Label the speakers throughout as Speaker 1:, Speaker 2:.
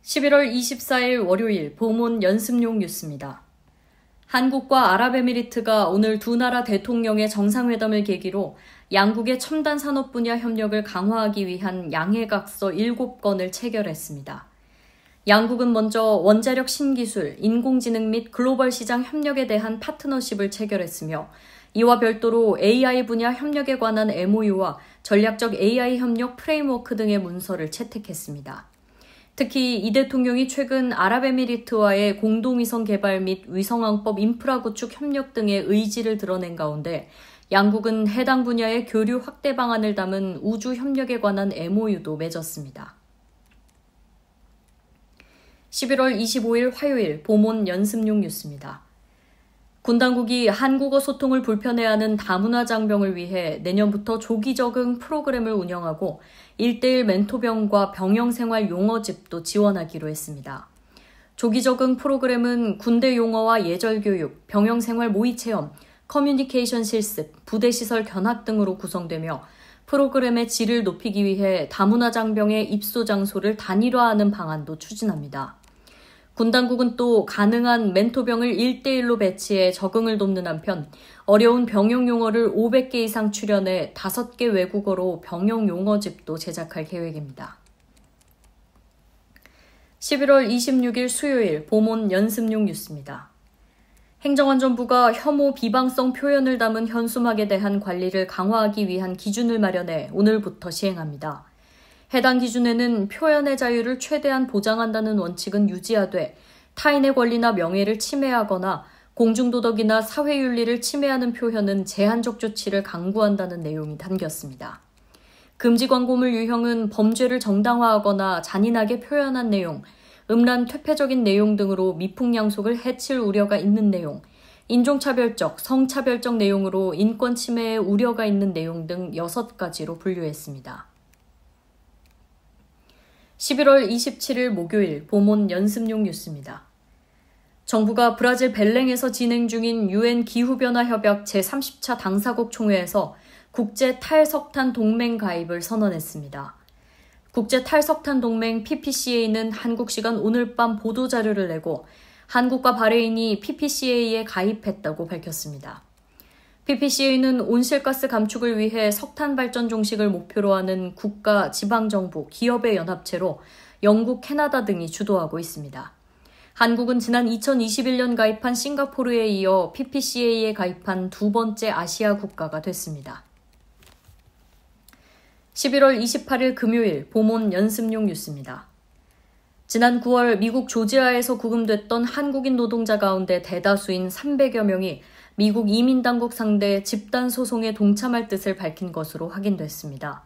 Speaker 1: 11월 24일 월요일 보문 연습용 뉴스입니다. 한국과 아랍에미리트가 오늘 두 나라 대통령의 정상회담을 계기로 양국의 첨단 산업 분야 협력을 강화하기 위한 양해각서 7건을 체결했습니다. 양국은 먼저 원자력 신기술, 인공지능 및 글로벌 시장 협력에 대한 파트너십을 체결했으며 이와 별도로 AI 분야 협력에 관한 MOU와 전략적 AI 협력 프레임워크 등의 문서를 채택했습니다. 특히 이 대통령이 최근 아랍에미리트와의 공동위성 개발 및 위성항법 인프라 구축 협력 등의 의지를 드러낸 가운데 양국은 해당 분야의 교류 확대 방안을 담은 우주 협력에 관한 MOU도 맺었습니다. 11월 25일 화요일 보문 연습용 뉴스입니다. 군 당국이 한국어 소통을 불편해하는 다문화 장병을 위해 내년부터 조기 적응 프로그램을 운영하고 1:1 멘토병과 병영생활 용어집도 지원하기로 했습니다. 조기 적응 프로그램은 군대 용어와 예절 교육, 병영생활 모의 체험, 커뮤니케이션 실습, 부대 시설 견학 등으로 구성되며 프로그램의 질을 높이기 위해 다문화 장병의 입소 장소를 단일화하는 방안도 추진합니다. 군 당국은 또 가능한 멘토병을 1:1로 배치해 적응을 돕는 한편 어려운 병영 용어를 500개 이상 출연해 5개 외국어로 병영 용어집도 제작할 계획입니다. 11월 26일 수요일 보문 연습용 뉴스입니다. 행정안전부가 혐오 비방성 표현을 담은 현수막에 대한 관리를 강화하기 위한 기준을 마련해 오늘부터 시행합니다. 해당 기준에는 표현의 자유를 최대한 보장한다는 원칙은 유지하되 타인의 권리나 명예를 침해하거나 공중도덕이나 사회윤리를 침해하는 표현은 제한적 조치를 강구한다는 내용이 담겼습니다. 금지 광고물 유형은 범죄를 정당화하거나 잔인하게 표현한 내용, 음란 퇴폐적인 내용 등으로 미풍양속을 해칠 우려가 있는 내용, 인종차별적, 성차별적 내용으로 인권 침해의 우려가 있는 내용 등 6가지로 분류했습니다. 11월 27일 목요일 보문 연습용 뉴스입니다. 정부가 브라질 벨랭에서 진행 중인 UN 기후변화 협약 제30차 당사국 총회에서 국제 탈석탄 동맹 가입을 선언했습니다. 국제 탈석탄 동맹 PPCA는 한국 시간 오늘 밤 보도자료를 내고 한국과 바레인이 PPCA에 가입했다고 밝혔습니다. PPCA는 온실가스 감축을 위해 석탄 발전 종식을 목표로 하는 국가, 지방정부, 기업의 연합체로 영국, 캐나다 등이 주도하고 있습니다. 한국은 지난 2021년 가입한 싱가포르에 이어 PPCA에 가입한 두 번째 아시아 국가가 됐습니다. 11월 28일 금요일 보문 연습용 뉴스입니다. 지난 9월 미국 조지아에서 구금됐던 한국인 노동자 가운데 대다수인 300여 명이 미국 이민당국 상대 집단 소송에 동참할 뜻을 밝힌 것으로 확인됐습니다.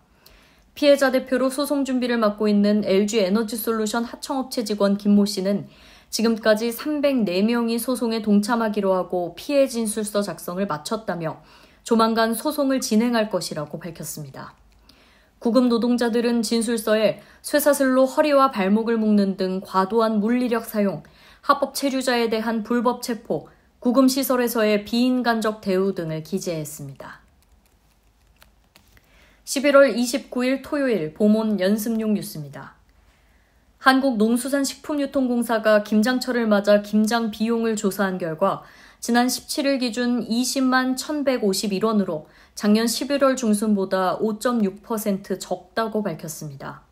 Speaker 1: 피해자 대표로 소송 준비를 맡고 있는 LG에너지솔루션 하청업체 직원 김모 씨는 지금까지 304명이 소송에 동참하기로 하고 피해 진술서 작성을 마쳤다며 조만간 소송을 진행할 것이라고 밝혔습니다. 구금 노동자들은 진술서에 쇠사슬로 허리와 발목을 묶는 등 과도한 물리력 사용, 합법 체류자에 대한 불법 체포, 구금시설에서의 비인간적 대우 등을 기재했습니다. 11월 29일 토요일 보문 연습용 뉴스입니다. 한국농수산식품유통공사가 김장철을 맞아 김장 비용을 조사한 결과 지난 17일 기준 20만 1,151원으로 작년 11월 중순보다 5.6% 적다고 밝혔습니다.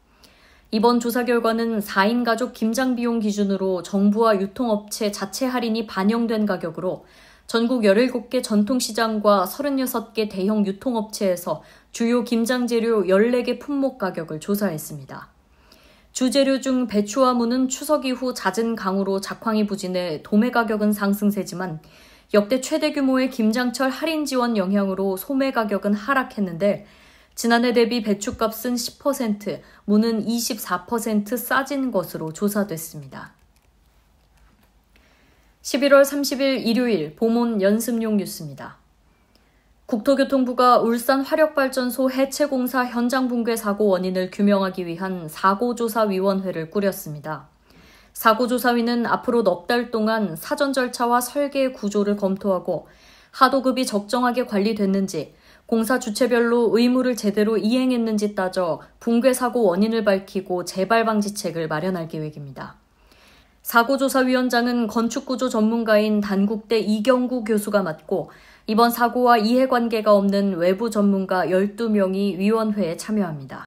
Speaker 1: 이번 조사 결과는 4인 가족 김장 비용 기준으로 정부와 유통업체 자체 할인이 반영된 가격으로 전국 17개 전통시장과 36개 대형 유통업체에서 주요 김장 재료 14개 품목 가격을 조사했습니다. 주재료 중 배추와 무는 추석 이후 잦은 강우로 작황이 부진해 도매 가격은 상승세지만 역대 최대 규모의 김장철 할인 지원 영향으로 소매 가격은 하락했는데 지난해 대비 배추값은 10%, 무는 24% 싸진 것으로 조사됐습니다. 11월 30일 일요일 보문 연습용 뉴스입니다. 국토교통부가 울산 화력발전소 해체공사 현장 붕괴 사고 원인을 규명하기 위한 사고조사위원회를 꾸렸습니다. 사고조사위는 앞으로 넉 달 동안 사전 절차와 설계 구조를 검토하고 하도급이 적정하게 관리됐는지, 공사 주체별로 의무를 제대로 이행했는지 따져 붕괴 사고 원인을 밝히고 재발 방지책을 마련할 계획입니다. 사고조사위원장은 건축구조 전문가인 단국대 이경구 교수가 맡고 이번 사고와 이해관계가 없는 외부 전문가 12명이 위원회에 참여합니다.